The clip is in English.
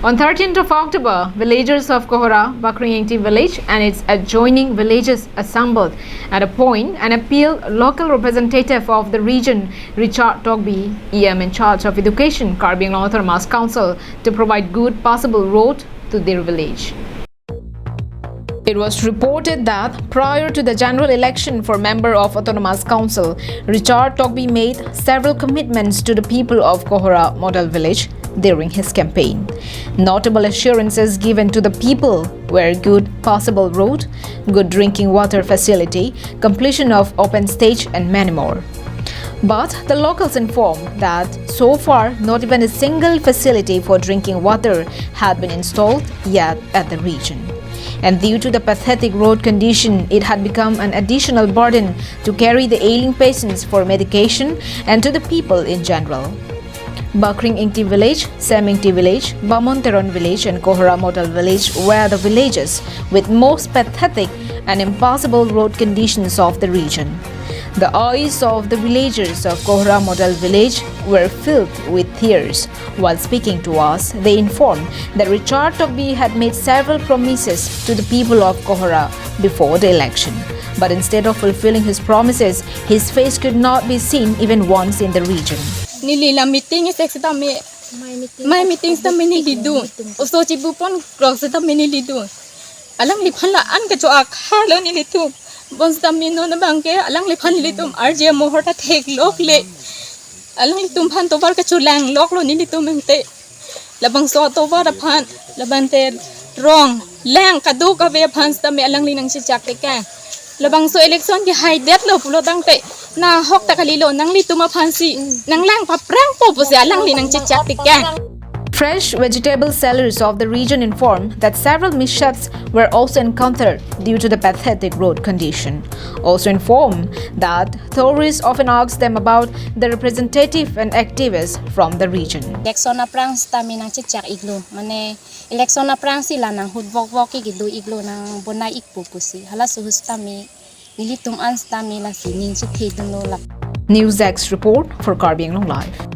On 13th of October, villagers of Kahora Model village and its adjoining villages assembled at a point and appealed local representative of the region Richard Tokbi, EM in charge of education, Kahora Autonomous Council, to provide good passable road to their village. It was reported that prior to the general election for member of Autonomous Council, Richard Tokbi made several commitments to the people of Kahora Model village during his campaign. Notable assurances given to the people were good passable road, good drinking water facility, completion of open stage and many more. But the locals informed that so far not even a single facility for drinking water had been installed yet at the region. And due to the pathetic road condition, it had become an additional burden to carry the ailing patients for medication and to the people in general. Bakring Ingti village, Semingti village, Bamonteron village and Kahora Model village were the villages with most pathetic and impossible road conditions of the region. The eyes of the villagers of Kahora Model village were filled with tears. While speaking to us, they informed that Richard Tokbi had made several promises to the people of Kahora before the election. But instead of fulfilling his promises, his face could not be seen even once in the region. Nilila meeting is extame. My meetings the mini lidu. Also chibupon cross the mini lidu. Alang liphala an ka choak halo nilitu. Bons the mino na bangke alang lipan litum RJ mohorta take lok le. Alang litum pan to ka chulang lok lo nilitum mente. Labang so to var pan labante wrong lang kadu ka ve pans ta me alang linang si chak ka. Labang so election ki high death lo pulo dangte na hok takalilo nang lituma pansi nang lang paprang po si alang linang chichak ka. Fresh vegetable sellers of the region informed that several mishaps were also encountered due to the pathetic road condition. Also informed that tourists often ask them about the representative and activists from the region. Election na prang stami nang chichak iglo mane election na prang sila nang hudvok gido iglo nang bonai ikpupusi hala suhustami nilitum an stami la sining chi thedun lo lak. NewsX report for Kahora Model Live.